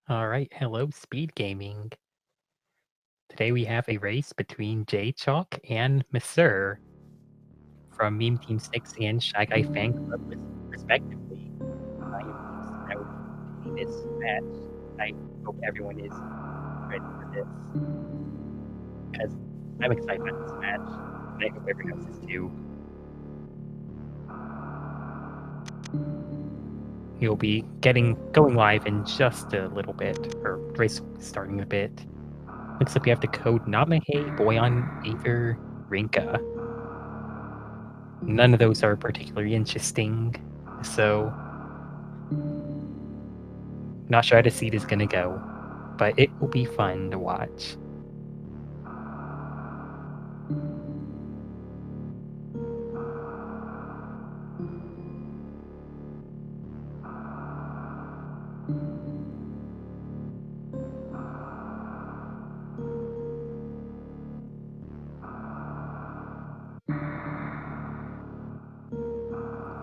Alright, hello Speed Gaming. Today we have a race between J Chalk and Masur from Meme Team 6 and Shy Guy Fan Club respectively. I am excited to see this match. I hope everyone is ready for this because I'm excited about this match and I hope everyone else is too. You'll be going live in just a little bit, or race starting a bit. Looks like we have the code Namahe Boyan Aver Rinka. None of those are particularly interesting, so not sure how the seed is gonna go, but it will be fun to watch.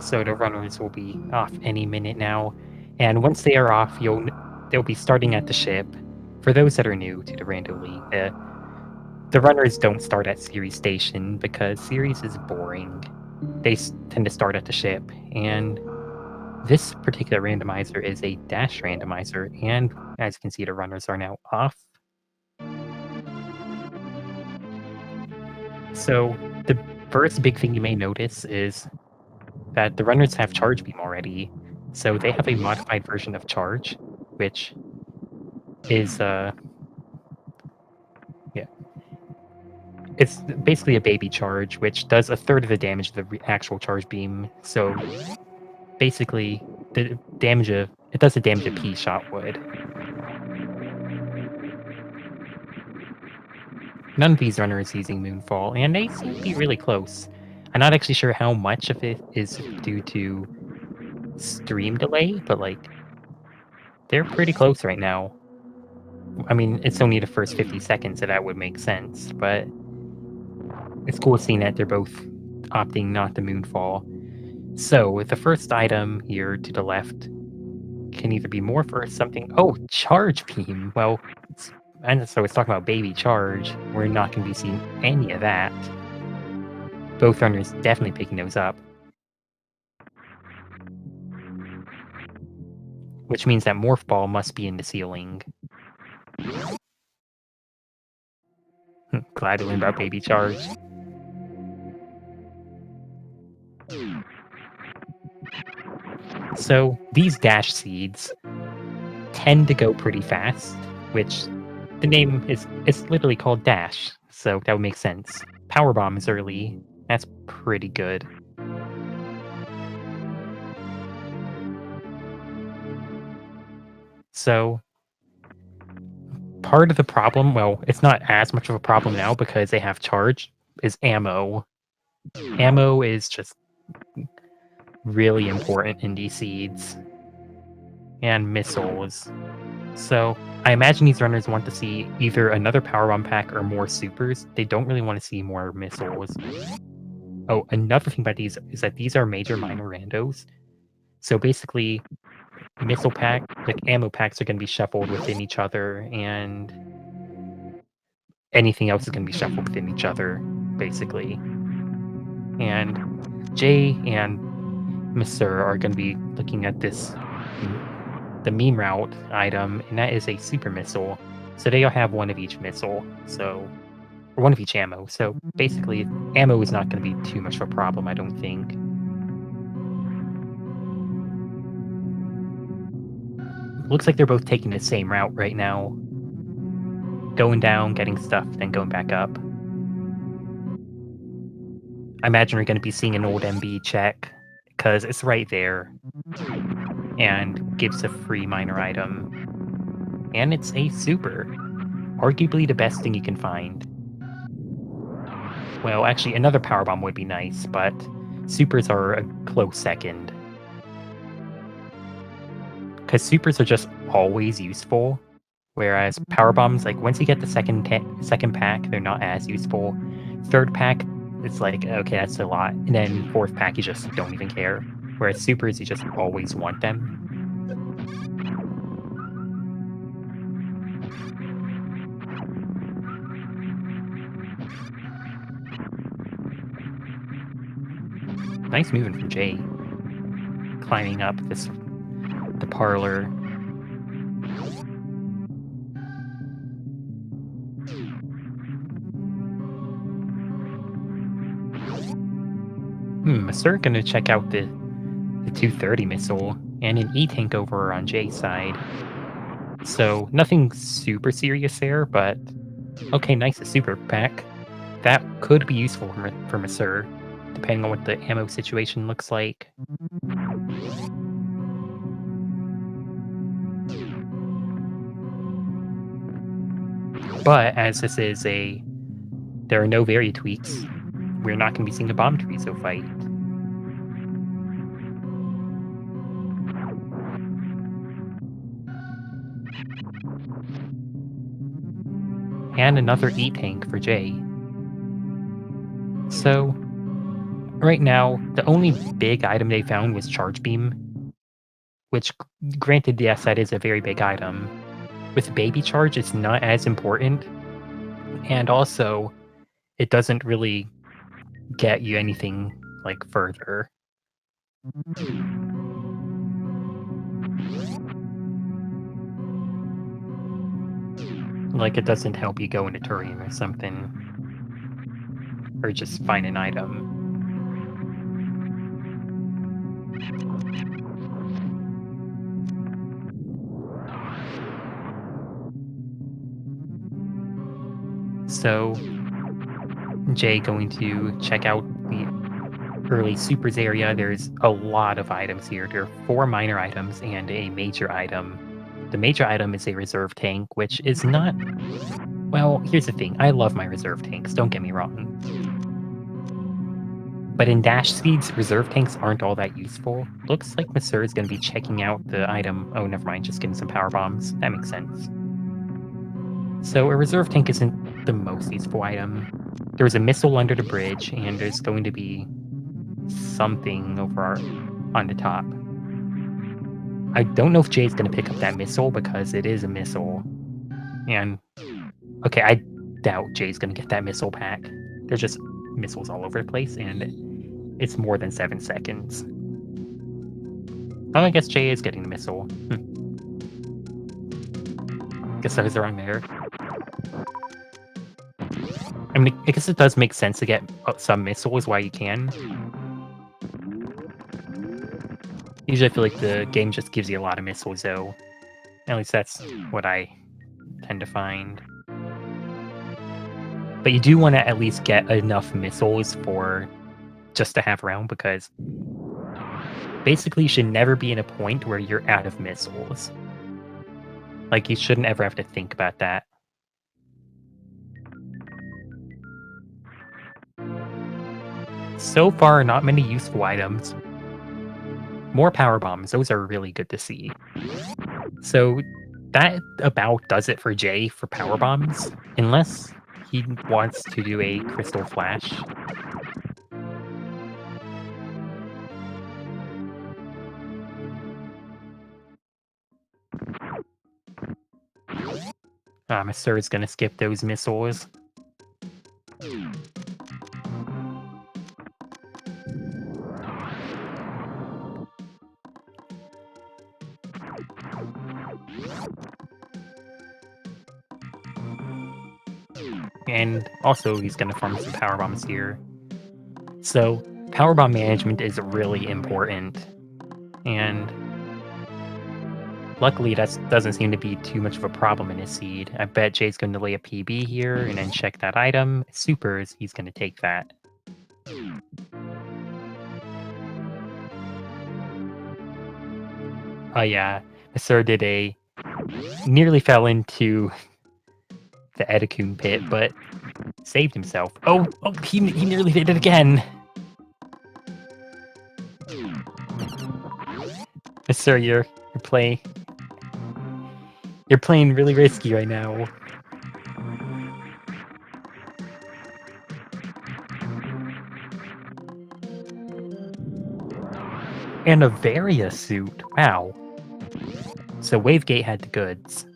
So the runners will be off any minute now, and once they are off, they'll be starting at the ship. For those that are new to the Rando League, the runners don't start at Series Station because Series is boring. They tend to start at the ship, and this particular randomizer is a dash randomizer, and as you can see, the runners are now off. So the first big thing you may notice is that the runners have Charge Beam already. So they have a modified version of Charge, which is yeah, it's basically a baby charge, which does a third of the damage of the actual Charge Beam. So basically, the damage of it does the damage a P shot would. None of these runners using Moonfall, and they seem to be really close. I'm not actually sure how much of it is due to stream delay, but like they're pretty close right now. I mean, it's only the first 50 seconds that would make sense, but it's cool seeing that they're both opting not to Moonfall. So, the first item here to the left can either be Morph or something. Oh, Charge Beam! Well, and so it's talking about Baby Charge. We're not going to be seeing any of that. Both runners definitely picking those up. Which means that Morph Ball must be in the ceiling. Glad to learn about Baby Charge. So, these dash seeds tend to go pretty fast, which the name is it's literally called Dash, so that would make sense. Power Bomb is early. That's pretty good. So, part of the problem, well, it's not as much of a problem now because they have charge, is ammo. Ammo is just really important in these seeds. And missiles. So, I imagine these runners want to see either another power bomb pack or more supers. They don't really want to see more missiles. Oh, another thing about these is that these are major minor randos. So basically, missile pack, like ammo packs, are going to be shuffled within each other, and anything else is going to be shuffled within each other, basically. And Jay and Mr. are going to be looking at the meme route item, and that is a super missile. So they'll have one of each missile, or one of each ammo. So basically, ammo is not going to be too much of a problem, I don't think. Looks like they're both taking the same route right now. Going down, getting stuff, then going back up. I imagine we're going to be seeing an old MB check, because it's right there. And gives a free minor item. And it's a super. Arguably the best thing you can find. Well, actually, another power bomb would be nice, but supers are a close second. Because supers are just always useful, whereas power bombs, like once you get the second pack, they're not as useful. Third pack, it's like okay, that's a lot, and then fourth pack, you just don't even care. Whereas supers, you just always want them. Nice moving from Jay. Climbing up the parlor. Sir gonna check out the 230 missile and an E-tank over on Jay's side. So nothing super serious there, but okay, nice, a super pack. That could be useful for Masur, depending on what the ammo situation looks like. But as this is there are no vari tweaks, we're not going to be seeing a bomb Chorizo fight. And another E-tank for Jay. So, right now, the only big item they found was Charge Beam, which, granted, yes, that is a very big item. With Baby Charge, it's not as important, and also, it doesn't really get you anything, like, further. Like, it doesn't help you go into Turian or something, or just find an item. So, Jay going to check out the early supers area. There's a lot of items here. There are 4 minor items and a major item. The major item is a reserve tank, which is not... Well, here's the thing. I love my reserve tanks, don't get me wrong. But in dash speeds, reserve tanks aren't all that useful. Looks like Masur is going to be checking out the item. Oh, never mind, just getting some power bombs. That makes sense. So a reserve tank isn't the most useful item. There's a missile under the bridge, and there's going to be something over on the top. I don't know if Jay's going to pick up that missile because it is a missile. And, okay, I doubt Jay's going to get that missile pack. There's just missiles all over the place, and it's more than 7 seconds. Oh, I guess Jay is getting the missile. Guess I was wrong there. I mean, I guess it does make sense to get some missiles while you can. Usually I feel like the game just gives you a lot of missiles, though. At least that's what I tend to find. But you do want to at least get enough missiles for just to have around, because basically you should never be in a point where you're out of missiles. Like, you shouldn't ever have to think about that. So far, not many useful items. More power bombs, those are really good to see. So that about does it for Jay for power bombs, unless he wants to do a crystal flash. Masur is gonna skip those missiles. And also, he's gonna farm some power bombs here. So, power bomb management is really important. And luckily, that doesn't seem to be too much of a problem in his seed. I bet Jay's going to lay a PB here and then check that item. Supers, he's going to take that. Oh yeah, Masur did nearly fell into the Edakun pit, but saved himself. Oh, he nearly did it again. Masur, you're playing really risky right now. And a Varia suit. Wow. So Wavegate had the goods.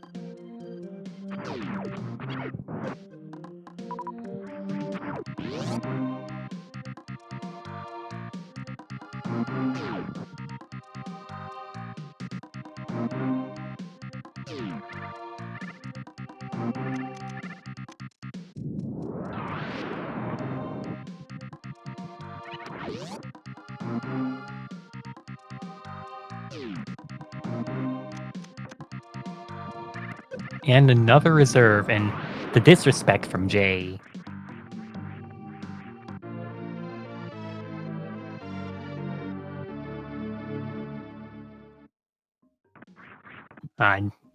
And another reserve, and the disrespect from Jay.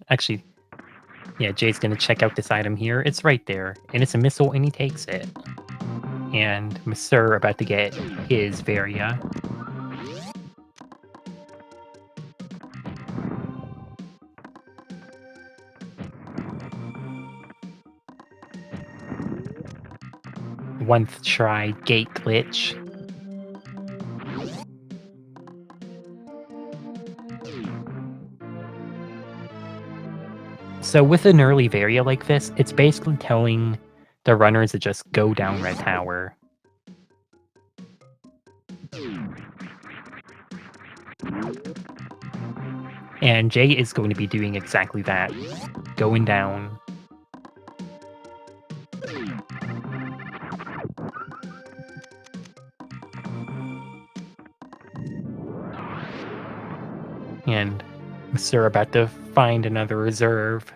Actually, yeah, Jay's gonna check out this item here. It's right there, and it's a missile, and he takes it. And Mr. about to get his Varia. One try gate glitch. So with an early Varia like this, it's basically telling the runners to just go down Red Tower. And Jay is going to be doing exactly that. Going down. And Mr. about to find another reserve.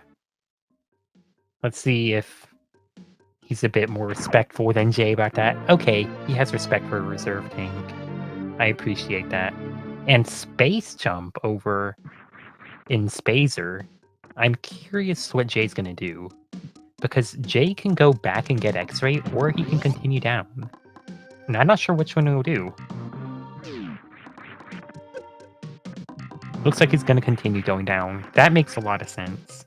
Let's see if he's a bit more respectful than Jay about that. Okay, he has respect for a reserve tank. I appreciate that. And Space Jump over in Spazer. I'm curious what Jay's gonna do. Because Jay can go back and get X-Ray, or he can continue down. And I'm not sure which one he'll do. Looks like he's gonna continue going down. That makes a lot of sense.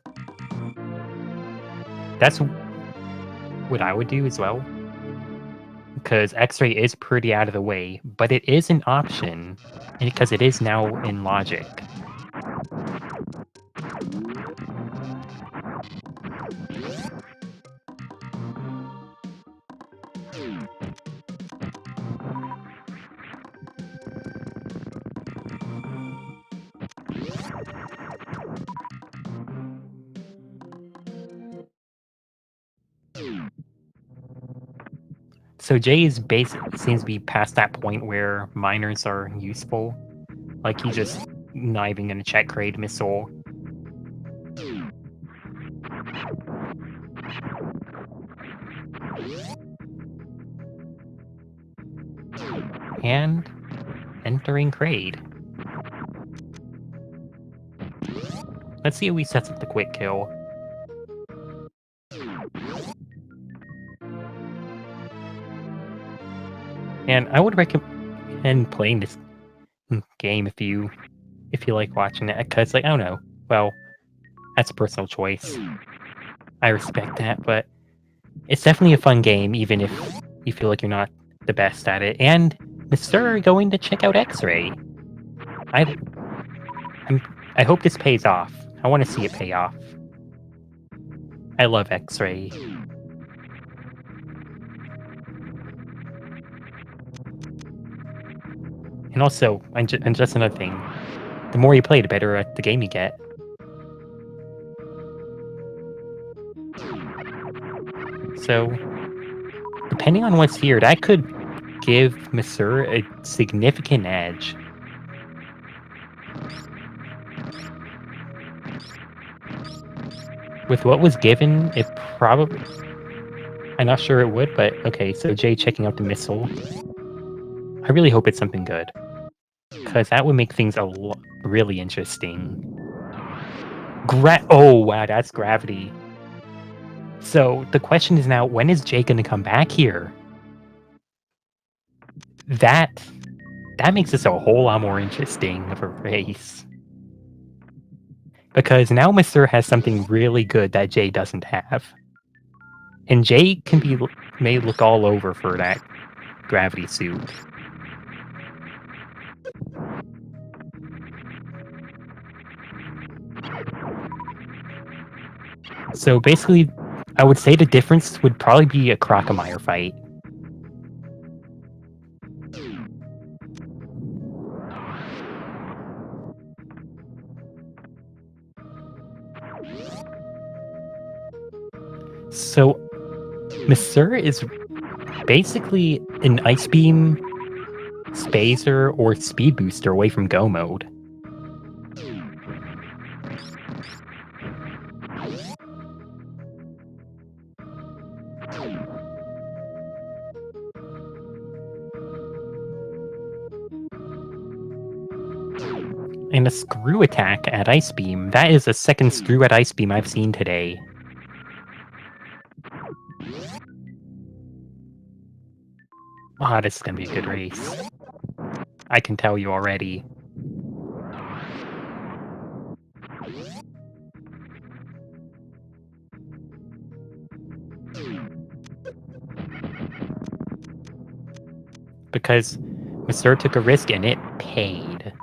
That's what I would do as well. Because X-Ray is pretty out of the way, but it is an option, because it is now in logic. So Jay is seems to be past that point where miners are useful. Like he's just not even gonna check grade missile. And entering Crade. Let's see if he sets up the quick kill. And I would recommend playing this game if you like watching it, because like I don't know. Well, that's a personal choice. I respect that, but it's definitely a fun game, even if you feel like you're not the best at it. And Mr. going to check out X-Ray. I hope this pays off. I want to see it pay off. I love X-Ray. And also, and just another thing, the more you play, the better at the game you get. So, depending on what's here, that could give Mr. a significant edge. With what was given, it probably... I'm not sure it would, but okay, so Jay checking out the missile. I really hope it's something good. Because that would make things really interesting. Oh, wow, that's gravity. So, the question is now, when is Jay gonna come back here? That makes this a whole lot more interesting of a race. Because now Mr. has something really good that Jay doesn't have. And Jay may look all over for that gravity suit. So basically, I would say the difference would probably be a Ranomizer fight. So, Misur is basically an Ice Beam, Spacer, or Speed Booster away from Go mode. And a Screw attack at Ice Beam. That is the second Screw at Ice Beam I've seen today. Ah, this is gonna be a good race. I can tell you already. Because Misur took a risk and it paid.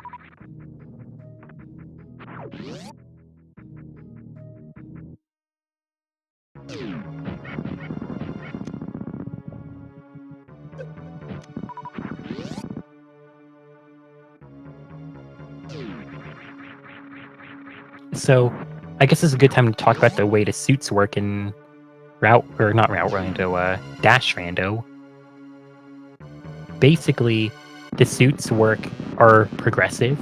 So, I guess this is a good time to talk about the way the suits work in not Route Rando, Dash Rando. Basically, the suits are progressive.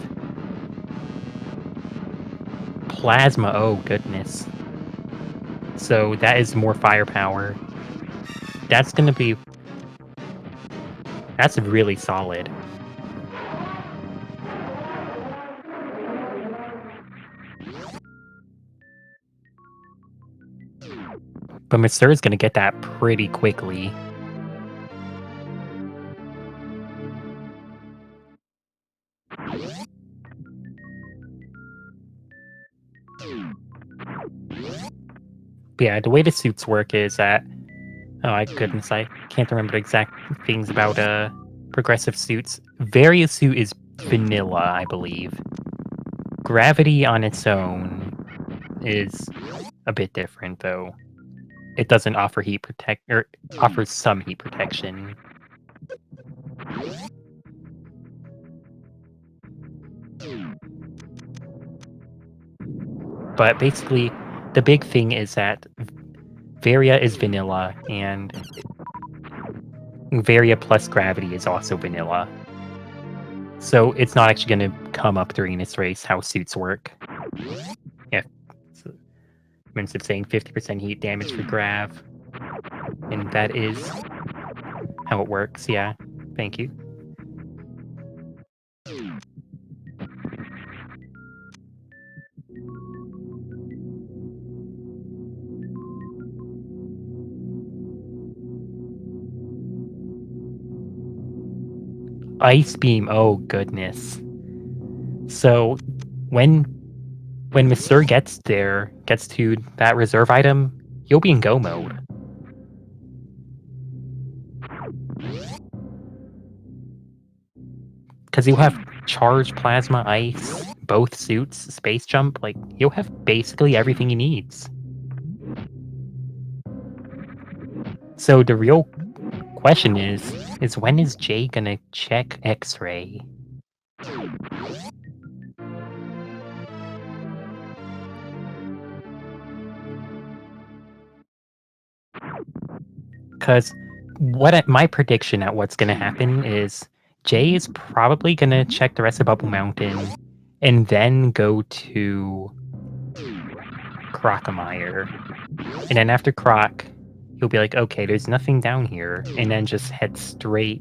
Plasma, oh goodness. So that is more firepower. That's gonna be... That's really solid. But Misur is gonna get that pretty quickly. But yeah, the way the suits work is that... Oh my goodness, I can't remember the exact things about progressive suits. Various suit is vanilla, I believe. Gravity on its own is a bit different, though. It doesn't offer offers some heat protection. But basically, the big thing is that Varia is vanilla, and Varia plus gravity is also vanilla. So it's not actually going to come up during this race how suits work. Yeah. So, instead of saying 50% heat damage for grav. And that is how it works, yeah. Thank you. Ice Beam, oh goodness. So when Misur gets to that reserve item, you'll be in go mode. Because you'll have charge, plasma, ice, both suits, space jump, like, you'll have basically everything he needs. So the real question is when is Jay gonna check X-ray? Because my prediction at what's gonna happen is Jay is probably gonna check the rest of Bubble Mountain and then go to Crocomire. And then after Croc, he'll be like, okay, there's nothing down here, and then just head straight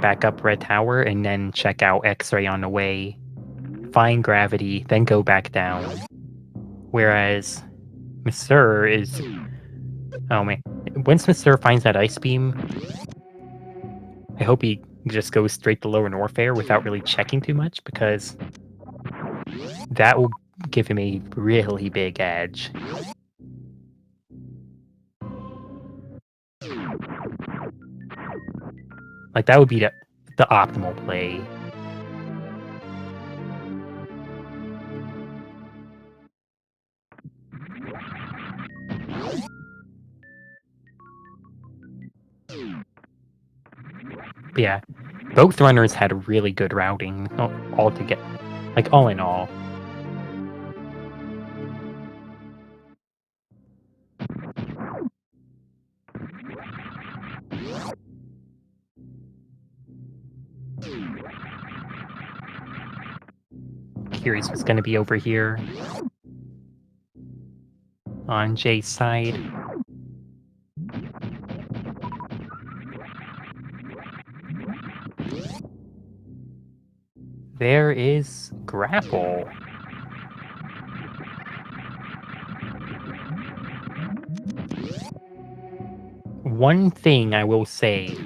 back up Red Tower, and then check out X-ray on the way, find gravity, then go back down. Whereas Misur is... Oh man, once Misur finds that Ice Beam, I hope he just goes straight to Lower Norfair without really checking too much, because that will give him a really big edge. Like, that would be the optimal play. But yeah, both runners had really good routing altogether. Like, all in all. curious what's going to be over here on Jay's side. There is grapple. One thing I will say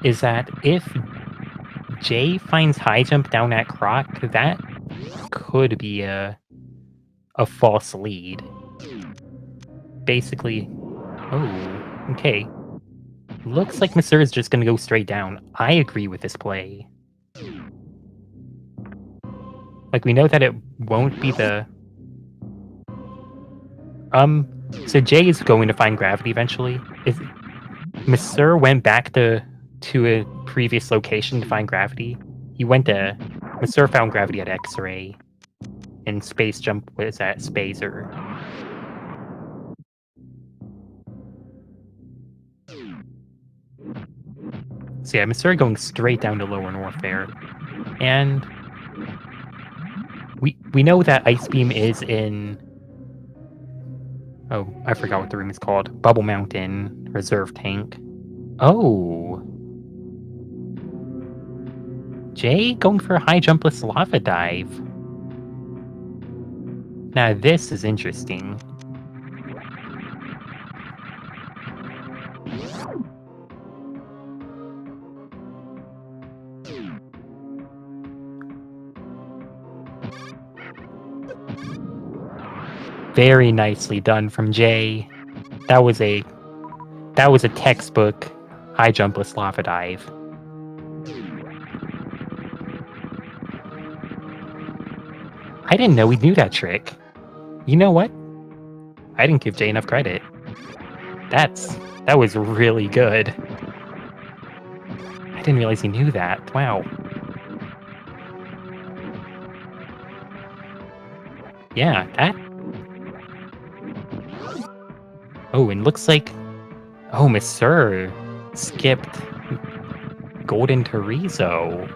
is that if Jay finds high jump down at Croc, that could be a false lead. Basically, oh, okay. Looks like Mr. is just gonna go straight down. I agree with this play. Like, we know that it won't be the... So Jay is going to find gravity eventually. If Mr. went back to a previous location to find gravity, he went to... Mr. found gravity at X-ray, and space jump was at Spacer. So yeah, Mr. going straight down to Lower North there. And we know that Ice Beam is in... Oh, I forgot what the room is called. Bubble Mountain Reserve Tank. Oh. Jay going for a high jumpless lava dive. Now this is interesting. Very nicely done from Jay. That was a textbook high jumpless lava dive. I didn't know he knew that trick. You know what? I didn't give Jay enough credit. That was really good. I didn't realize he knew that. Wow. Yeah, that... Oh, and looks like... Oh, Mr. skipped Golden Chorizo.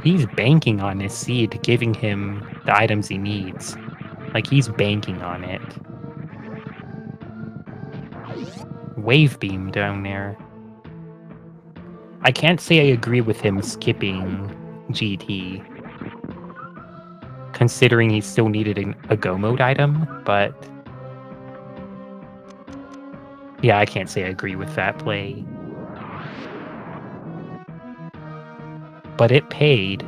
He's banking on his seed giving him the items he needs. Like, he's banking on it. Wave Beam down there. I can't say I agree with him skipping GT, considering he still needed a Go Mode item, but... Yeah, I can't say I agree with that play. But it paid.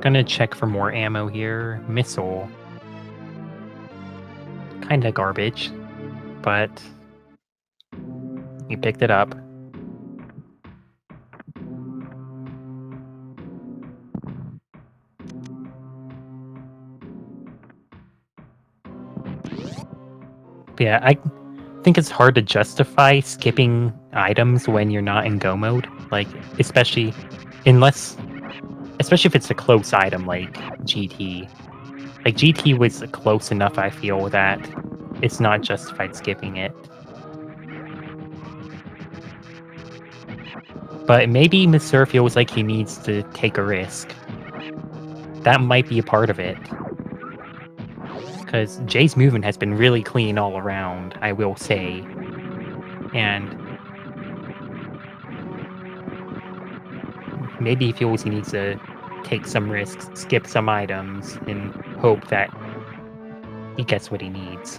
Gonna check for more ammo here. Missile. Kinda garbage, but you picked it up. Yeah, I think it's hard to justify skipping items when you're not in Go mode. Like, especially if it's a close item like GT. Like, GT was close enough, I feel, that it's not justified skipping it. But maybe Mr. feels like he needs to take a risk. That might be a part of it. Because Jay's movement has been really clean all around, I will say. And maybe he feels he needs to take some risks, skip some items, and hope that he gets what he needs.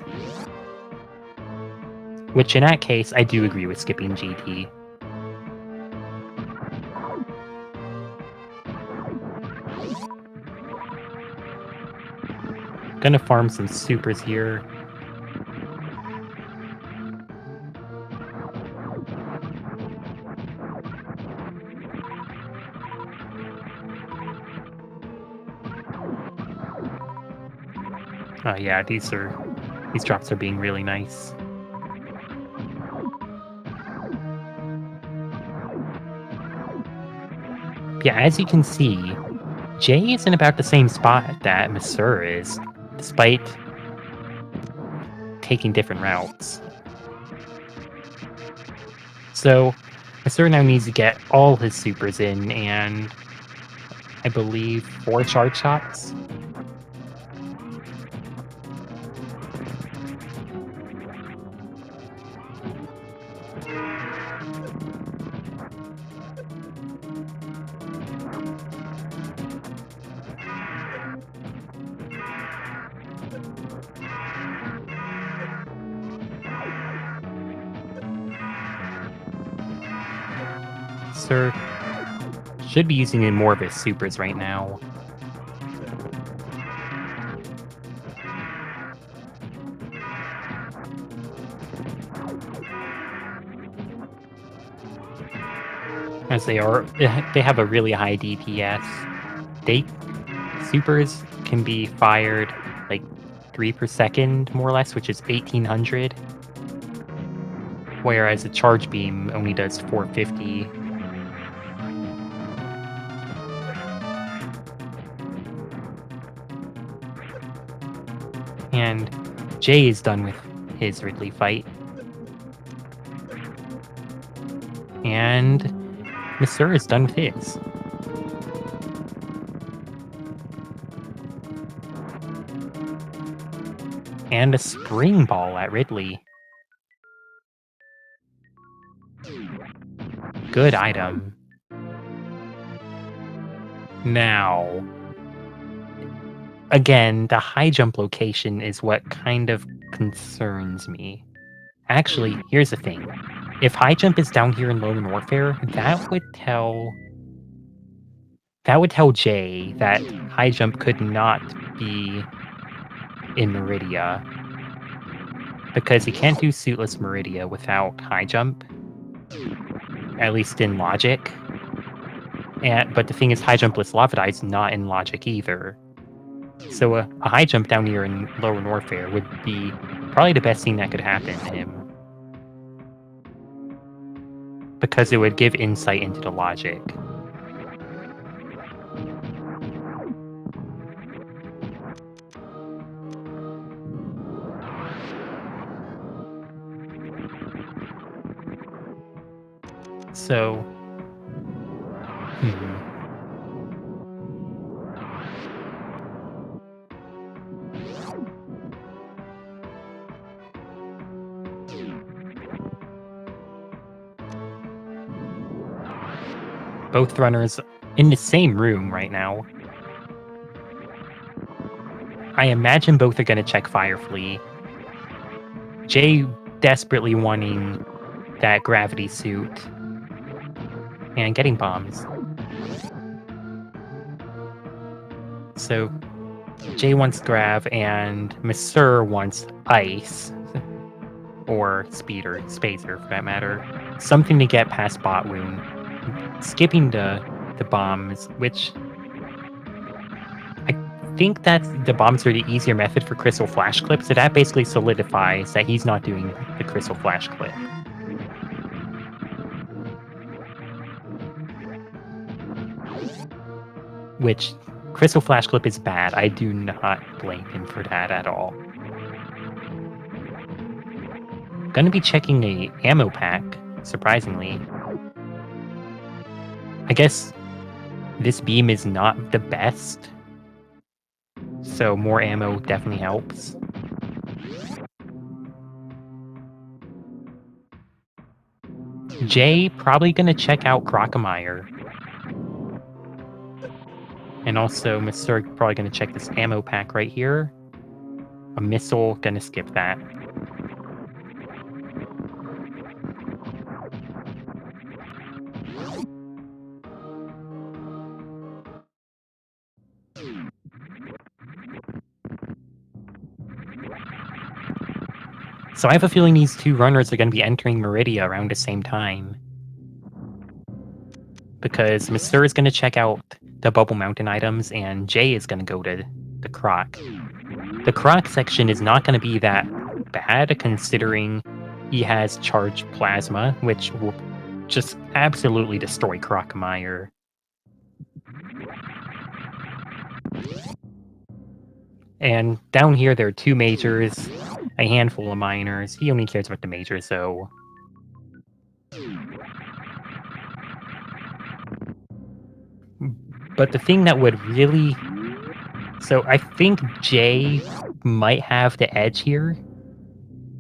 Which, in that case, I do agree with skipping GT. Gonna farm some supers here. Oh yeah, these drops are being really nice. Yeah, as you can see, Jay is in about the same spot that Masur is, despite taking different routes. So, Masur now needs to get all his supers in, and I believe 4 charge shots. Sir should be using in more of his supers right now. As they have a really high DPS. They supers can be fired like 3 per second, more or less, which is 1800. Whereas a charge beam only does 450. And Jay is done with his Ridley fight. And Mr. is done with his. And a spring ball at Ridley. Good item. Now, again, the high jump location is what kind of concerns me. Actually, here's the thing. If high jump is down here in Lone Warfare, that would tell Jay that high jump could not be in Meridia. Because he can't do suitless Meridia without high jump. At least in logic. But the thing is, high jumpless Lava is not in logic either. So a high jump down here in Lower Warfare would be probably the best thing that could happen to him. Because it would give insight into the logic. So, both runners in the same room right now. I imagine both are going to check Firefly. Jay desperately wanting that gravity suit and getting bombs. So Jay wants grav and Masur wants ice. Or speeder, spacer for that matter. Something to get past bot wound. Skipping the bombs, which I think that the bombs are the easier method for Crystal Flash Clip, so that basically solidifies that he's not doing the Crystal Flash Clip. Which, Crystal Flash Clip is bad. I do not blame him for that at all. Gonna be checking a ammo pack, surprisingly. I guess this beam is not the best, so more ammo definitely helps. Jay probably gonna check out Ranomizer. And also, Mr. probably gonna check this ammo pack right here. A missile, gonna skip that. So I have a feeling these two runners are going to be entering Meridia around the same time. Because Mr. is going to check out the Bubble Mountain items, and Jay is going to go to the Croc. The Croc section is not going to be that bad, considering he has Charged Plasma, which will just absolutely destroy Ranomizer. And down here, there are 2 majors, a handful of minors. He only cares about the majors, so... But the thing that would really... So I think Jay might have the edge here,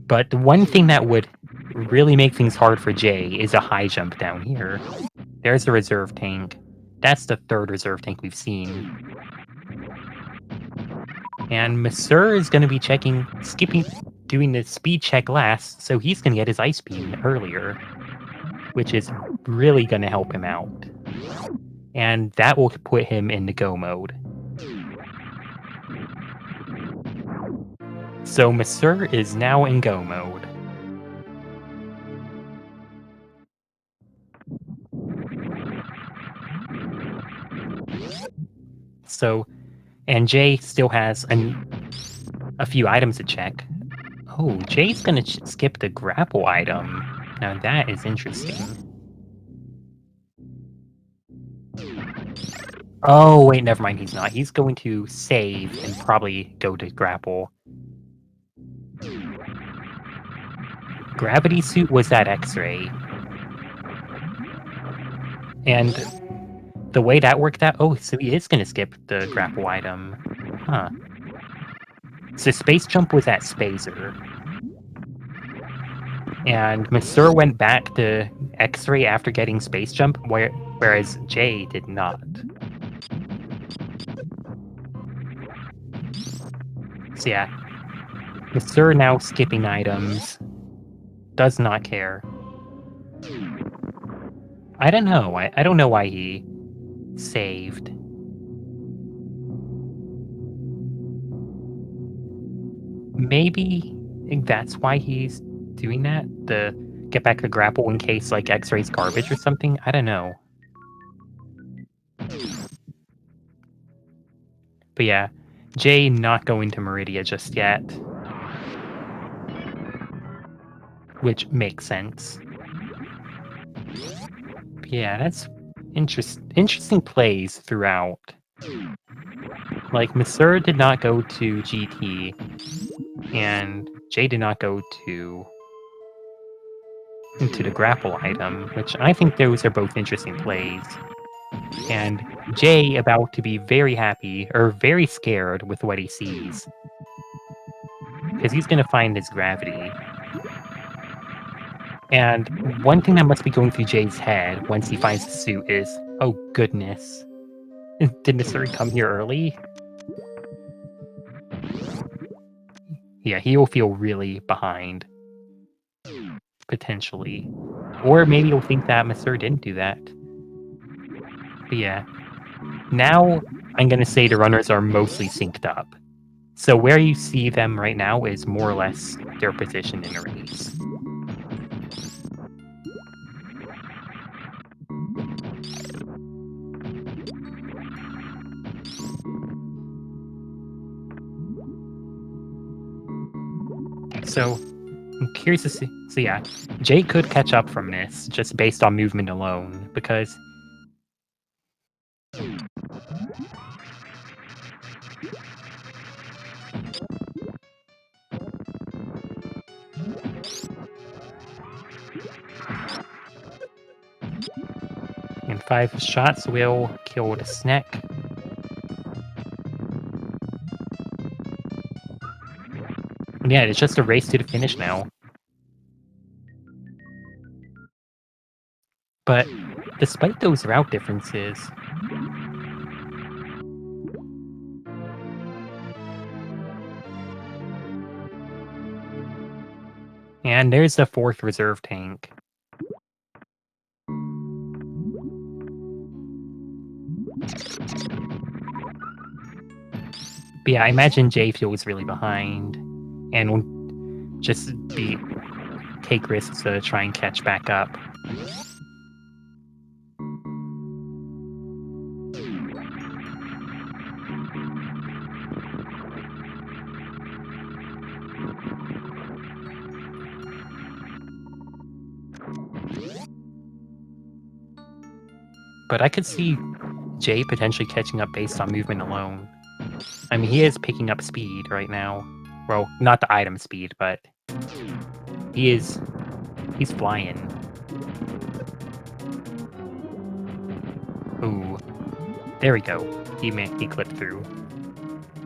but the one thing that would really make things hard for Jay is a high jump down here. There's a reserve tank. That's the 3rd reserve tank we've seen. And Masur is going to be doing the speed check last, so he's going to get his ice beam earlier, which is really going to help him out. And that will put him in the go mode. So Masur is now in go mode. So, and Jay still has a few items to check. Oh, Jay's gonna skip the grapple item. Now that is interesting. Oh, wait, never mind, he's not. He's going to save and probably go to grapple. Gravity suit was that X-ray. And the way that worked out... Oh, so he is going to skip the grapple item. Huh. So space jump was at Spacer. And Masur went back to X-ray after getting space jump, whereas Jay did not. So yeah, Masur now skipping items. Does not care. I don't know. I don't know why he saved. Maybe that's why he's doing that? To get back to grapple in case, like, X-ray's garbage or something? I don't know. But yeah, Jay not going to Meridia just yet. Which makes sense. But yeah, that's interesting plays throughout. Like, Masur did not go to GT, and Jay did not go into the grapple item, which I think those are both interesting plays. And Jay about to be very happy, or very scared with what he sees. Because he's going to find his gravity. And one thing that must be going through Jay's head once he finds the suit is, oh goodness, did Missouri come here early? Yeah, he will feel really behind. Potentially. Or maybe he'll think that Missouri didn't do that. But yeah. Now, I'm going to say the runners are mostly synced up. So where you see them right now is more or less their position in the race. So, I'm curious to see. So yeah, Jay could catch up from this just based on movement alone, because and 5 shots will kill the snack. And yeah, it's just a race to the finish now. But despite those route differences, and there's the 4th reserve tank. But yeah, I imagine Jay feels really behind and will just take risks to try and catch back up. But I could see Jay potentially catching up based on movement alone. I mean, he is picking up speed right now. Well, not the item speed, but he's flying. Ooh, there we go. He clipped through.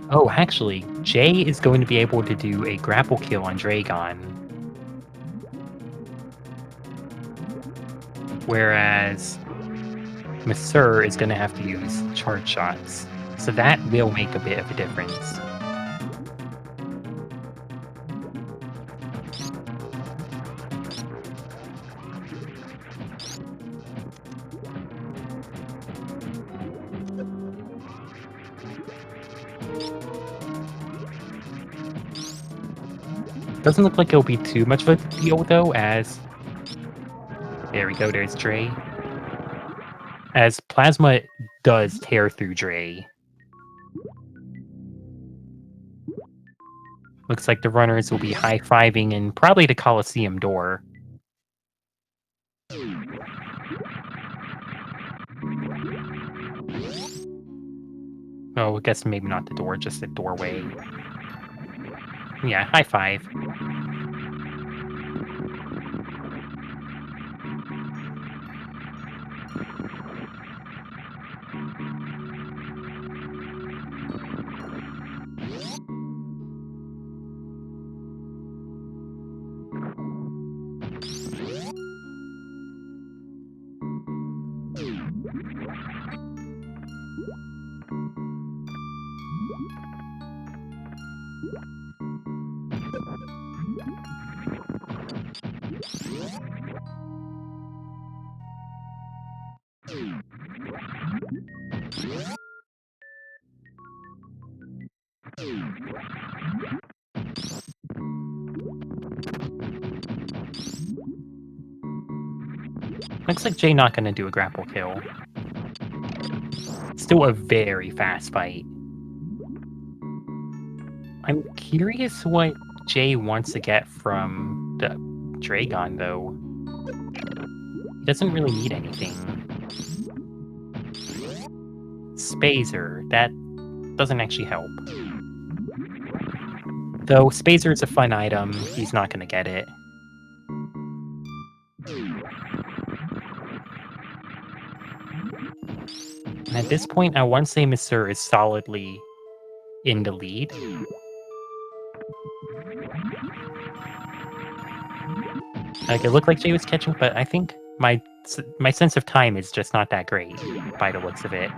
Oh, actually, Jay is going to be able to do a grapple kill on Dragon, whereas Masur is going to have to use charge shots. So that will make a bit of a difference. Doesn't look like it'll be too much of a deal, though, as... There we go, there's Dre. As Plasma does tear through Dre. Looks like the runners will be high-fiving in probably the Coliseum door. Oh, I guess maybe not the door, just the doorway. Yeah, high five. Looks like Jay not gonna do a grapple kill. Still a very fast fight. I'm curious what Jay wants to get from the Dragon, though. He doesn't really need anything. Spazer, that doesn't actually help. Though Spazer is a fun item, he's not gonna get it. And at this point, I want to say Masur is solidly in the lead. Like, it looked like Jay was catching, but I think my sense of time is just not that great, by the looks of it.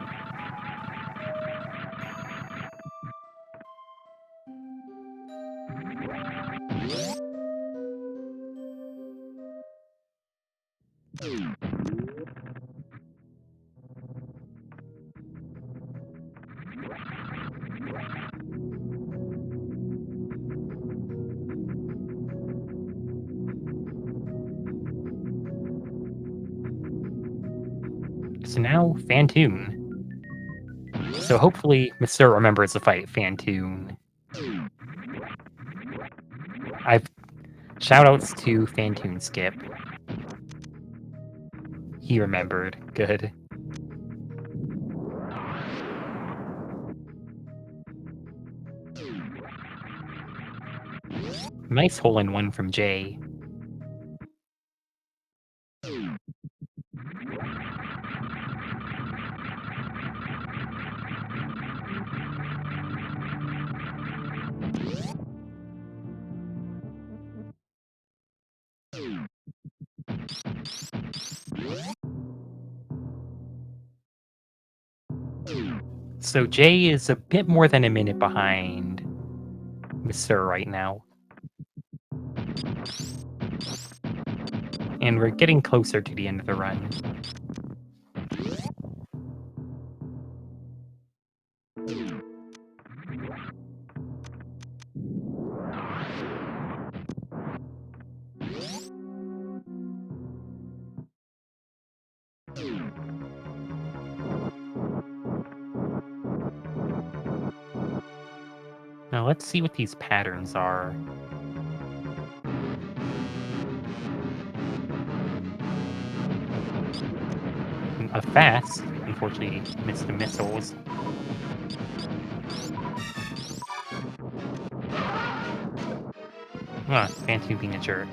So now, Fantoon. So hopefully Masur remembers the fight Fantoon. I've shoutouts to Fantoon Skip. He remembered. Good. Nice hole-in-one from Jay. So Jay is a bit more than a minute behind Masur right now. And we're getting closer to the end of the run. Now let's see what these patterns are. A fast, unfortunately, missed the missiles. Fantu being a jerk.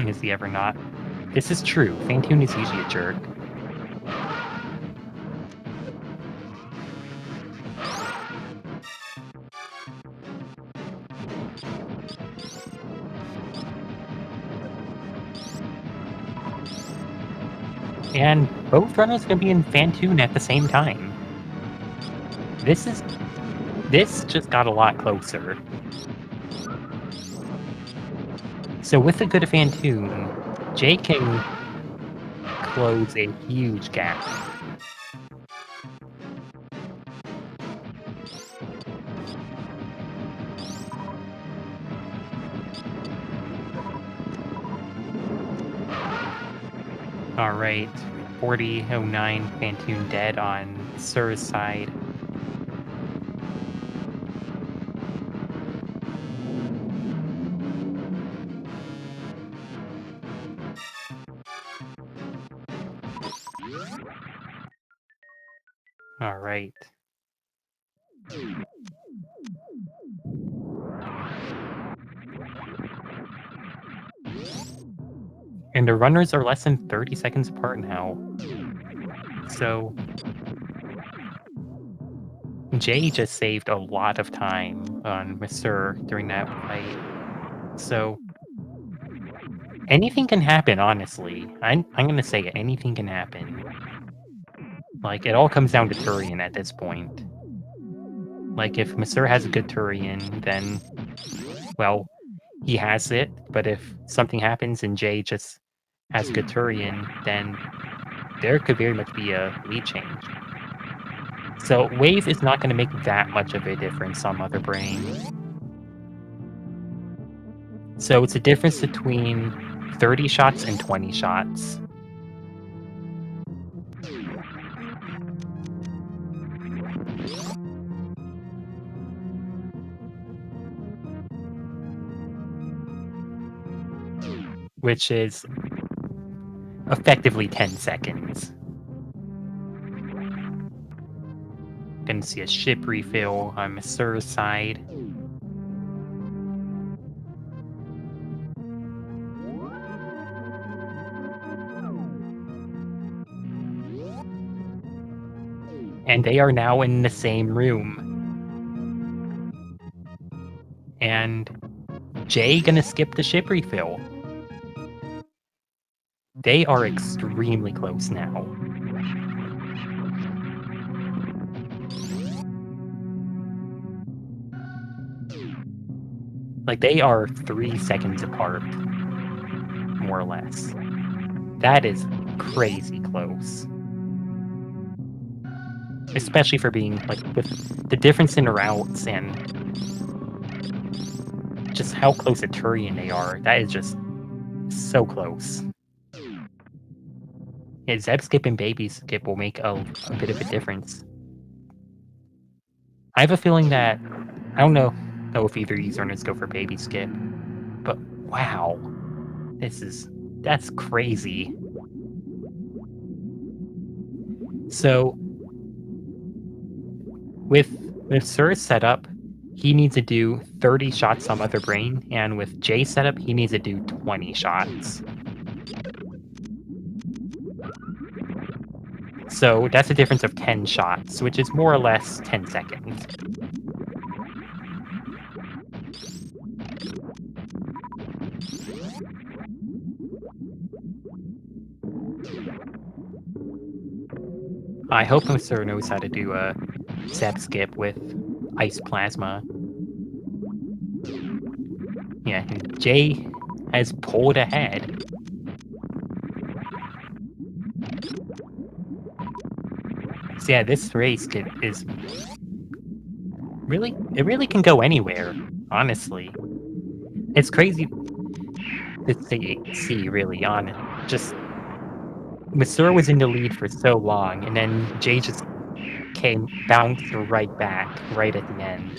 Is he ever not? This is true. Fantoon is usually a jerk. And both runners can be in Fantoon at the same time. This just got a lot closer. So with a good Fantoon, Jay can close a huge gap. Alright, 4009 Fantoon dead on Sir's side. Alright. And the runners are less than 30 seconds apart now. So Jay just saved a lot of time on Sir during that fight. So anything can happen, honestly. I'm gonna say it, anything can happen. Like, it all comes down to Turian at this point. Like, if Masur has a good Turian, then, well, he has it. But if something happens and Jay just has a good Turian, then there could very much be a lead change. So Wave is not going to make that much of a difference on Mother Brain. So it's a difference between 30 shots and 20 shots. Which is effectively 10 seconds. Gonna see a ship refill on Masur's side. And they are now in the same room. And Jay gonna skip the ship refill. They are extremely close now. Like, they are 3 seconds apart, more or less. That is crazy close. Especially for being, like, with the difference in routes and just how close to Turian they are, that is just so close. Yeah, Zeb Skip and Baby Skip will make a bit of a difference. I have a feeling that I don't know if either of these runners go for Baby Skip, but wow, that's crazy. So with Sir's setup, he needs to do 30 shots on Mother Brain, and with Jay's setup, he needs to do 20 shots. So that's a difference of 10 shots, which is more or less 10 seconds. I hope Sir knows how to do a Zap Skip with Ice Plasma. Yeah, and Jay has pulled ahead. So yeah, this race is it really can go anywhere, honestly. It's crazy to see really on it. Just Masur was in the lead for so long, and then Jay just bounced right back right at the end.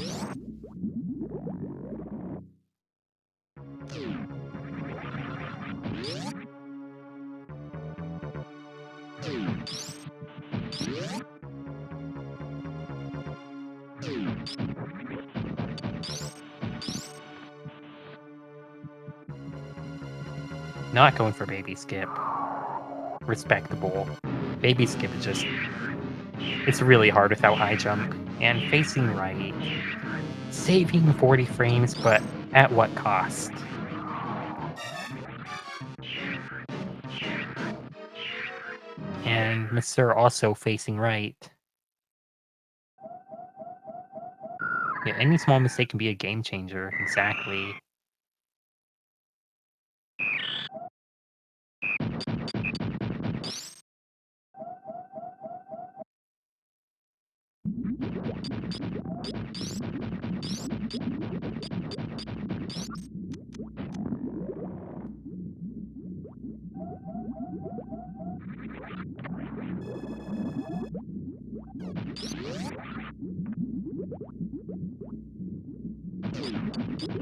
Not going for baby skip. Respectable. Baby skip is just... It's really hard without high jump. And facing right. Saving 40 frames, but at what cost? And Mr. also facing right. Yeah, any small mistake can be a game changer. Exactly.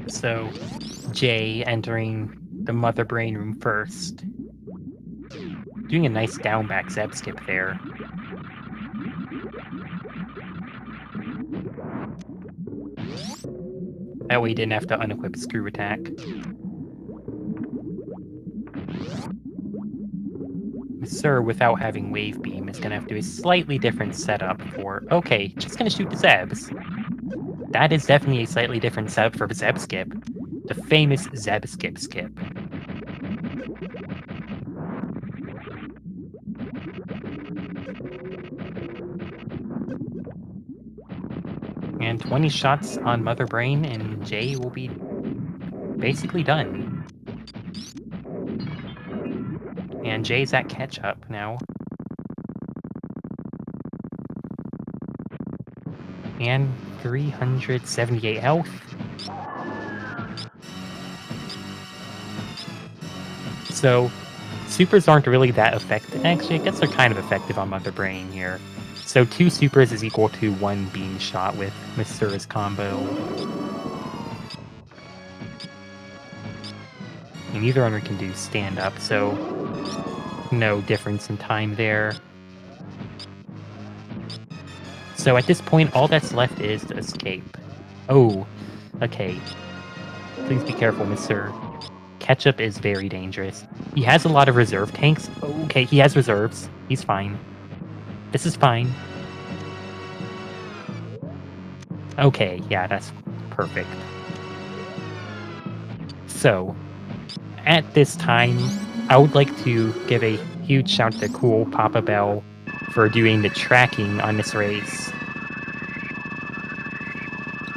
So, Jay entering the mother brain room first. Doing a nice down back Zeb skip there. That way he didn't have to unequip screw attack. Sir, without having wave beam, is gonna have to do a slightly different setup for... Okay, just gonna shoot the Zebs. That is definitely a slightly different setup for Zeb skip. The famous Zeb skip skip. And 20 shots on Mother Brain, and Jay will be basically done. And Jay's at catch-up now. And 378 health. So, supers aren't really that effective. Actually, I guess they're kind of effective on Mother Brain here. So 2 supers is equal to 1 beam shot with Mr.'s combo. And neither runner can do stand-up, so no difference in time there. So at this point, all that's left is to escape. Oh, okay. Please be careful, Mr. Ketchup is very dangerous. He has a lot of reserve tanks. Okay, he has reserves. He's fine. This is fine. Okay, yeah, that's perfect. So, at this time, I would like to give a huge shout to Cool Papa Bell for doing the tracking on this race.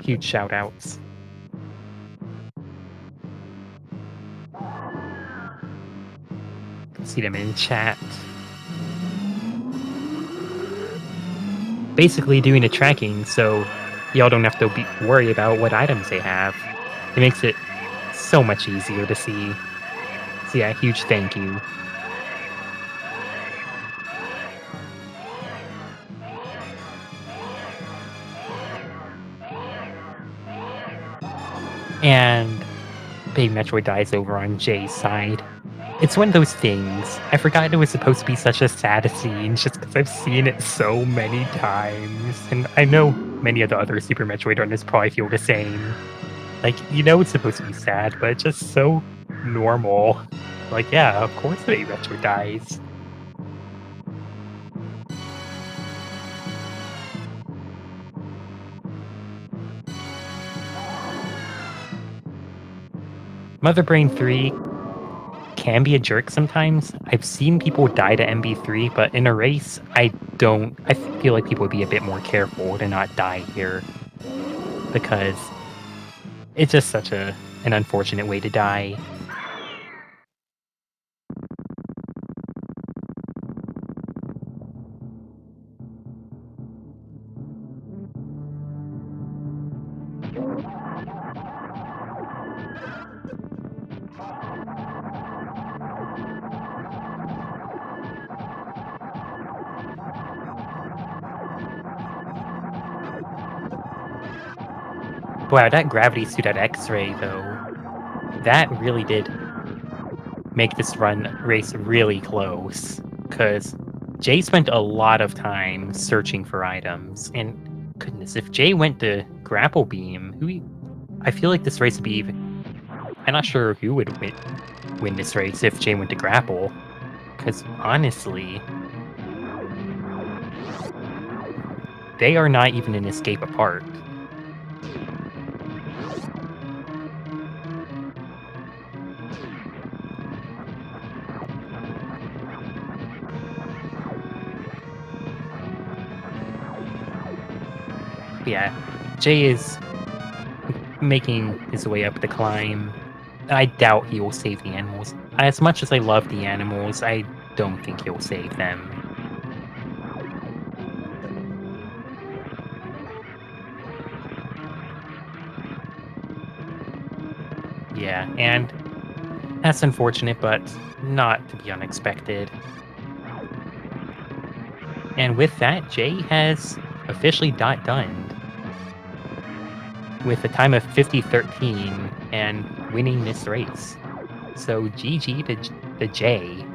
Huge shout outs. See them in chat. Basically doing the tracking so y'all don't have to worry about what items they have. It makes it so much easier to see. So yeah, huge thank you. And Baby Metroid dies over on Jay's side. It's one of those things. I forgot it was supposed to be such a sad scene just because I've seen it so many times. And I know many of the other Super Metroid runners probably feel the same. Like, you know it's supposed to be sad, but it's just so normal. Like, yeah, of course Baby Metroid dies. Mother Brain 3 can be a jerk sometimes. I've seen people die to MB3, but in a race, I feel like people would be a bit more careful to not die here. Because it's just such an unfortunate way to die. Wow, that gravity suit at X-Ray, though, that really did make this race really close. Because Jay spent a lot of time searching for items, and goodness, if Jay went to grapple beam, I feel like this race would be even. I'm not sure who would win this race if Jay went to grapple, because honestly, they are not even an escape apart. But yeah, Jay is making his way up the climb. I doubt he will save the animals. As much as I love the animals, I don't think he'll save them. Yeah, and that's unfortunate, but not to be unexpected. And with that, Jay has officially done with a time of 50:13 and winning this race. So GG to Jay.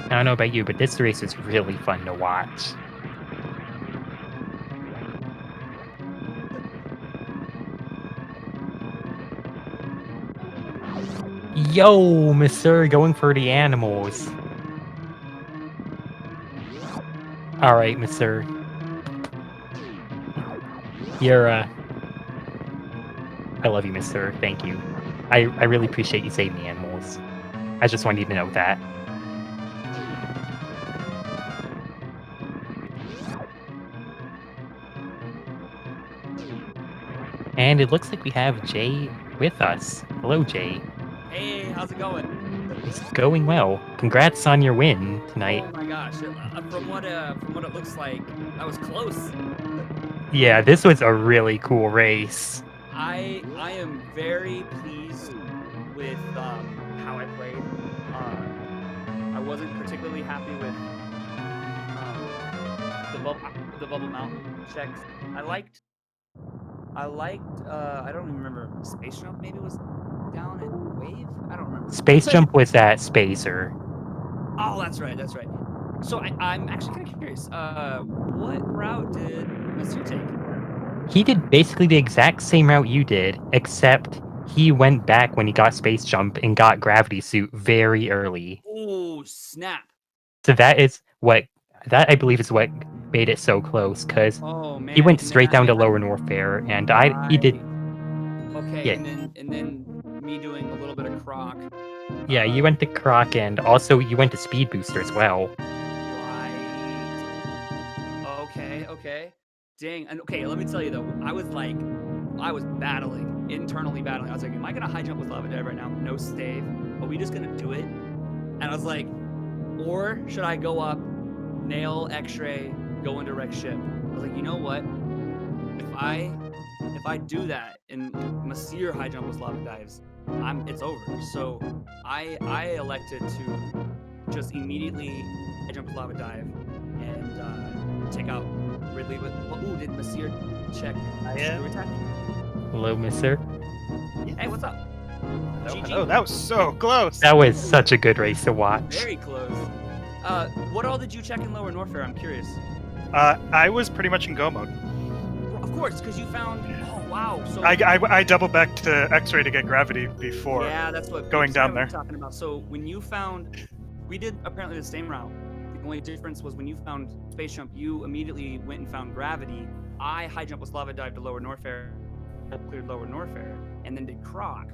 I don't know about you, but this race is really fun to watch. Yo, Mister, going for the animals. All right, Mister. You're I love you, Mister. Thank you. I really appreciate you saving the animals. I just wanted you to know that. And it looks like we have Jay with us. Hello, Jay. Hey, how's it going? It's going well. Congrats on your win tonight. Oh my gosh! From what it looks like, I was close. Yeah, this was a really cool race. I am very pleased with how I played. I wasn't particularly happy with the bubble mountain checks. I liked. I don't even remember. Space jump maybe was down at wave. I don't remember. Space Jump was at Spacer. Oh, that's right. That's right. So I'm actually kind of curious. What route did Monsieur take? He did basically the exact same route you did, except he went back when he got Space Jump and got Gravity Suit very early. Oh, snap. So that I believe is what made it so close, because Oh he man, went and then straight down to Lower Norfair, and he did. I okay, Yeah, and then me doing a little bit of croc. yeah, you went to Croc, and also you went to Speed Booster as well. Right. Okay, okay. Dang. And okay, let me tell you though, I was internally battling. I was like, am I gonna high jump with Lava Dive right now? No save. Are we just gonna do it? And I was like, or should I go up, nail X-ray, go into wreck ship? I was like, you know what? If I do that and Masir high jump with Lava Dives, it's over. So I elected to just immediately high jump with Lava Dive and take out Ridley with. Ooh, did Masir check screw attack? Hello, Mister. Hey, what's up? Oh, that was so close. That was such a good race to watch. Very close. What all did you check in Lower Norfair? I'm curious. I was pretty much in go mode. Of course, because you found. Oh wow! So I double backed to X-ray to get gravity before. yeah, that's what going down there. We're talking about. So when you found, we did apparently the same route. The only difference was when you found space jump, you immediately went and found gravity. I high jump with lava dive to Lower Norfair, cleared Lower Norfair, and then did croc.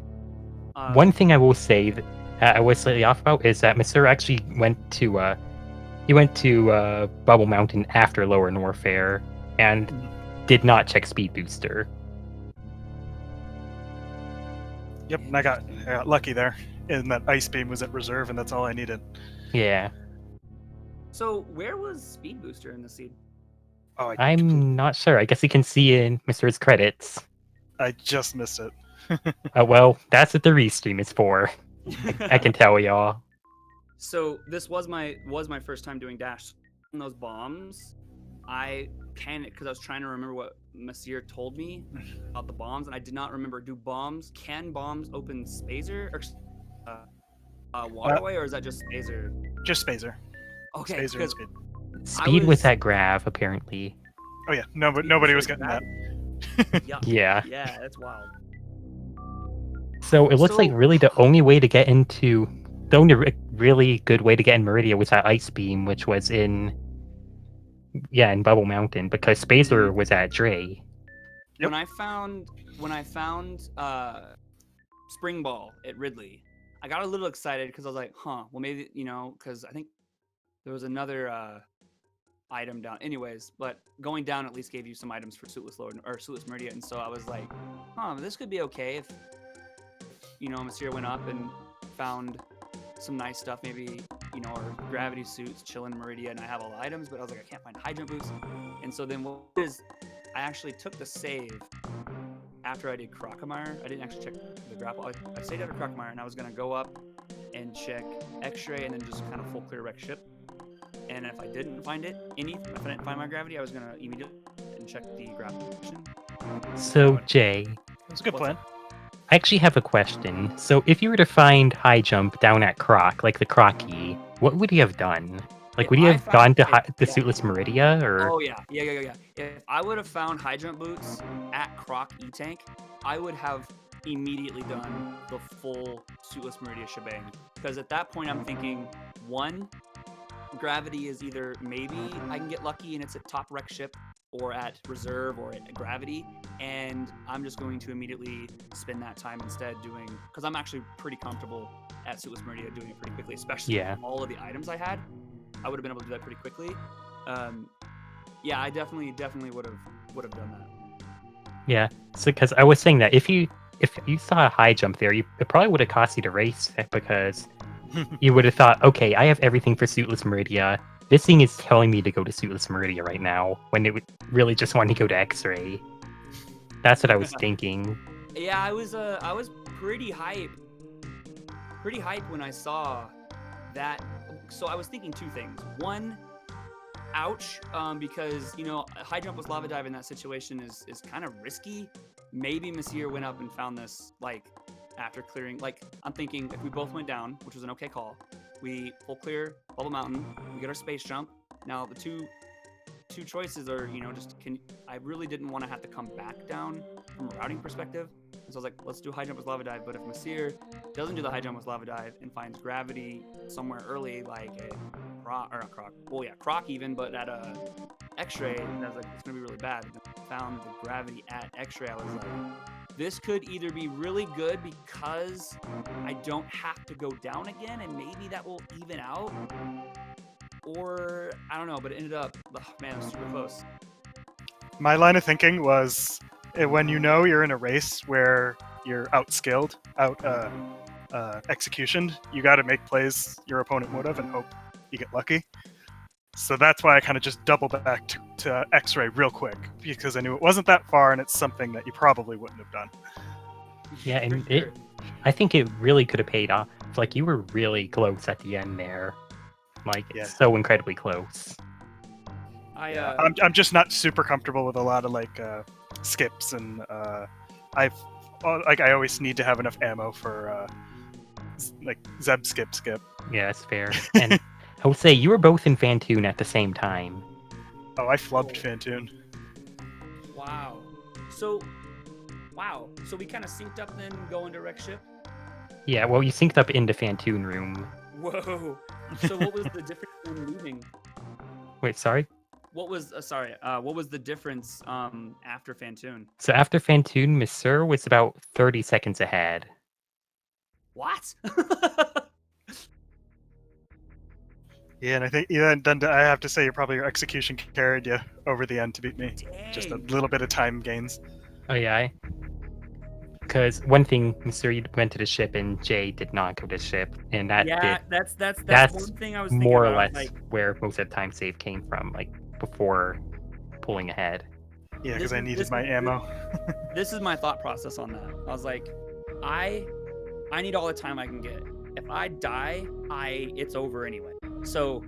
One thing I will say that I was slightly off about is that Mister actually went to Bubble Mountain after Lower Norfair and did not check Speed Booster. Yep, and I got lucky there. And that ice beam was at reserve, and that's all I needed. Yeah. So where was Speed Booster in the seed? Oh, I'm not sure. I guess you can see in Mr's credits. I just missed it. Well, that's what the restream is for. I can tell y'all. So this was my first time doing dash. And those bombs, I panicked because I was trying to remember what Monsieur told me about the bombs, and I did not remember. Can bombs open Spazer or waterway, or is that just Spazer? Just Spazer. Okay, Spazer and because Speed. Speed with that grav, apparently. Oh yeah, nobody was getting that. Yeah. Yeah, that's wild. So it looks like So- really the only way to get into the only really good way to get in Meridia was that ice beam, which was in Bubble Mountain, because Spacer was at Dre. Yep. When I found Spring Ball at Ridley, I got a little excited because I was like, well maybe, because I think there was another item down. Anyways, but going down at least gave you some items for Suitless Lord or Suitless Meridia, and so I was like, this could be okay if Monsieur went up and found some nice stuff, maybe, or gravity suits, chilling Meridia, and I have all the items, but I was like, I can't find high jump boots. And so then I actually took the save after I did Crocomire. I didn't actually check the grapple. I stayed after Crocomire, and I was going to go up and check X-ray and then just kind of full clear wreck ship. And if I didn't find if I didn't find my gravity, I was going to immediately and check the grapple section. So, Jay, It's a good plan. I actually have a question. So, if you were to find high jump down at Croc, like the Crocky, what would you have done? Like, If would you I have found- gone to if- the yeah. Suitless Meridia, or? Oh yeah. If I would have found high jump boots at Croc E-Tank, I would have immediately done the full Suitless Meridia shebang. Because at that point, I'm thinking, one, gravity is either maybe I can get lucky and it's at top wreck ship, or at reserve, or at gravity, and I'm just going to immediately spend that time instead doing, because I'm actually pretty comfortable at Suitless Meridia doing it pretty quickly, especially with all of the items I had. I would have been able to do that pretty quickly. I definitely would have done that. Yeah, so because I was saying that if you saw a high jump there, it probably would have cost you to race it, because you would have thought, okay, I have everything for Suitless Meridia. This thing is telling me to go to Suitless Meridia right now, when it would really just want to go to X-Ray. That's what I was thinking. Yeah, I was pretty hype when I saw that. So I was thinking two things. One, ouch, because high jump with lava dive in that situation is kind of risky. Maybe Monsieur went up and found this like after clearing. Like, I'm thinking if we both went down, which was an okay call, we full clear Bubble Mountain, we get our space jump. Now the two choices are, I really didn't want to have to come back down from a routing perspective. And so I was like, let's do high jump with lava dive. But if Monsieur doesn't do the high jump with lava dive and finds gravity somewhere early, like at Croc even, but at a X-ray, and I was like, it's gonna be really bad. And I found the gravity at X-ray. I was like, this could either be really good because I don't have to go down again, and maybe that will even out, or I don't know. But it ended up, it was super close. My line of thinking was when you're in a race where you're outskilled, executioned, you got to make plays your opponent would have and hope you get lucky. So that's why I kind of just doubled back to X-Ray real quick, because I knew it wasn't that far and it's something that you probably wouldn't have done. Yeah, and I think it really could have paid off. Like, you were really close at the end there. Like, it's so incredibly close. I'm just not super comfortable with a lot of like skips, and I always need to have enough ammo for like Zeb skip. Yeah, that's fair. And I would say you were both in Fantoon at the same time. Oh, I flubbed Fantoon. Wow. So we kind of synced up then going to wreck ship? Yeah, well, you synced up into Fantoon room. Whoa. So what was the difference in moving? Wait, sorry? What was the difference after Fantoon? So after Fantoon, Monsieur was about 30 seconds ahead. What? Yeah, and I think then I have to say your execution carried you over the end to beat me. Dang. Just a little bit of time gains. Oh yeah, because one thing, Monsieur, you went to the ship and Jay did not go to the ship, and that's one thing I was thinking more or about. less where most of the time save came from, like before pulling ahead. Yeah, because This I is- needed this my is- ammo. This is my thought process on that. I was like, I need all the time I can get. If I die, it's over anyway. So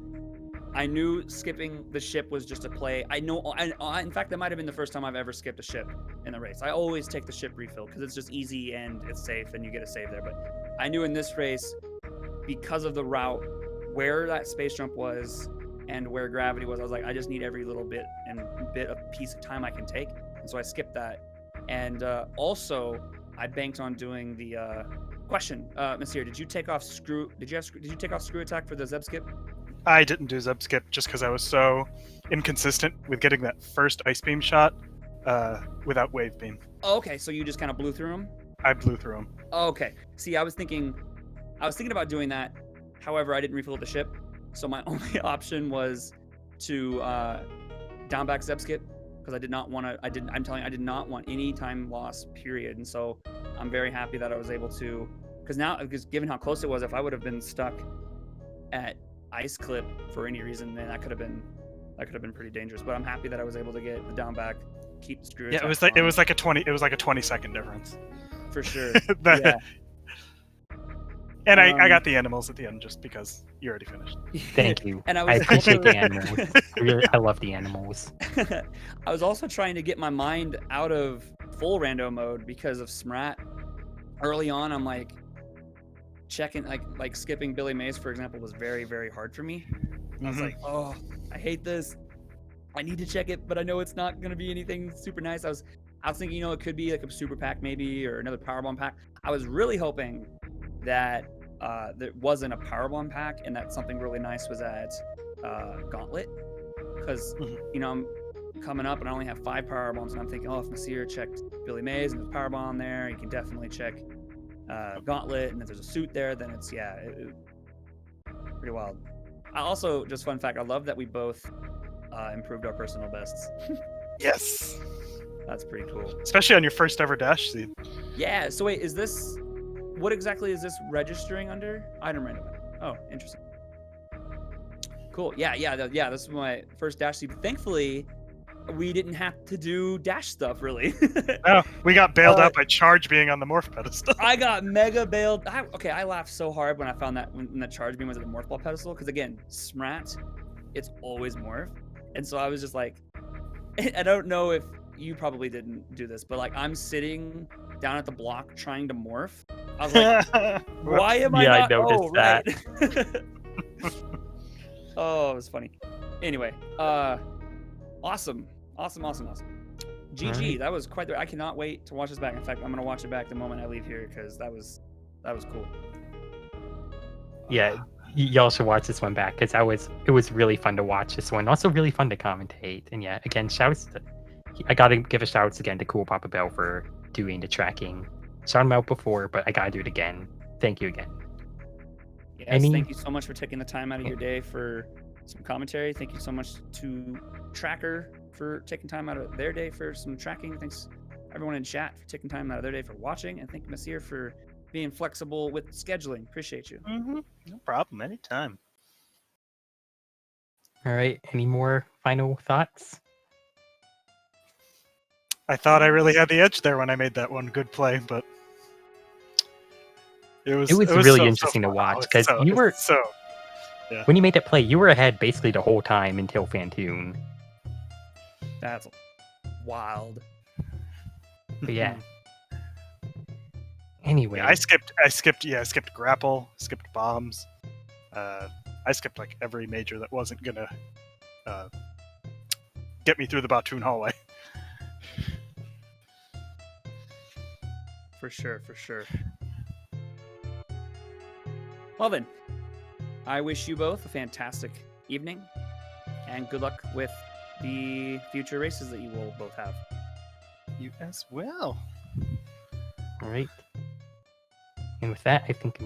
I knew skipping the ship was just a play. I know, in fact, that might have been the first time I've ever skipped a ship in the race. I always take the ship refill because it's just easy and it's safe and you get a save there. But I knew in this race, because of the route, where that space jump was and where gravity was, I was like, I just need every little bit of piece of time I can take. And so I skipped that. And also, I banked on doing the question. Monsieur, did you take off screw? Did you take off screw attack for the Zeb skip? I didn't do Zeb skip just because I was so inconsistent with getting that first ice beam shot without wave beam. Oh, okay, so you just kind of blew through them. I blew through him. Okay. See, I was thinking about doing that. However, I didn't refill the ship, so my only option was to down back Zeb skip because I did not want to. I did not want any time loss. Period. And so I'm very happy that I was able to. Because given how close it was, if I would have been stuck at ice clip for any reason, then that could have been pretty dangerous. But I'm happy that I was able to get the down back, keep the screw. Yeah, it was like a 20-second difference. For sure. Yeah. And I Um, got the animals at the end just because you already finished. Thank you. And I I was appreciate also- the animals. I love the animals. I was also trying to get my mind out of full rando mode because of Smrat. Early on, I'm like checking, like skipping Billy Mays, for example, was very, very hard for me. I was Mhm. like, oh, I hate this. I need to check it, but I know it's not gonna be anything super nice. I was thinking, it could be like a super pack maybe or another powerbomb pack. I was really hoping that there wasn't a powerbomb pack and that something really nice was at Gauntlet, because I'm coming up and I only have 5 powerbombs, and I'm thinking, oh, if Nasir checked Billy Mays and there's a powerbomb there, he can definitely check Gauntlet, and if there's a suit there, then it's pretty wild. I also, just fun fact, I love that we both improved our personal bests. Yes. That's pretty cool. Especially on your first ever dash seed. Yeah. So wait, what exactly is this registering under? Item random. Oh, interesting. Cool. Yeah. This is my first dash seed. Thankfully, we didn't have to do dash stuff really. Oh, we got bailed out by Charge being on the morph pedestal. I got mega bailed. I laughed so hard when I found that when the charge beam was at the morph ball pedestal, because again, Smrat, it's always morph, and so I was just like, I don't know if you probably didn't do this, but like I'm sitting down at the block trying to morph. I was like, why am I Yeah, I not? noticed Right. Oh, it was funny. Anyway, awesome. GG, Alright. that was quite I cannot wait to watch this back. In fact, I'm gonna watch it back the moment I leave here because that was cool. Yeah, y'all should watch this one back because it was really fun to watch this one. Also really fun to commentate. And yeah, again, I gotta give a shout outs again to Cool Papa Bell for doing the tracking. Shout him out before, but I gotta do it again. Thank you again. Yes, thank you so much for taking the time out of your day for some commentary. Thank you so much to Tracker for taking time out of their day for some tracking. Thanks everyone in chat for taking time out of their day for watching, and thank you, Nasir, for being flexible with scheduling. Appreciate you. No problem. Anytime. All right, any more final thoughts? I thought I really had the edge there when I made that one good play, but it was really so interesting to fun. watch, It's 'cause so- you were- it's so When you made that play, you were ahead basically the whole time until Fantoon. That's wild. But yeah. Anyway, Yeah, I skipped grapple, skipped bombs. I skipped like every major that wasn't gonna get me through the Batoon hallway. For sure. Well then, I wish you both a fantastic evening, and good luck with the future races that you will both have. You as well. all right. And with that, I think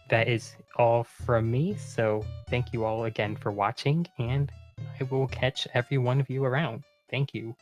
that is all from me. So thank you all again for watching, and I will catch every one of you around. Thank you.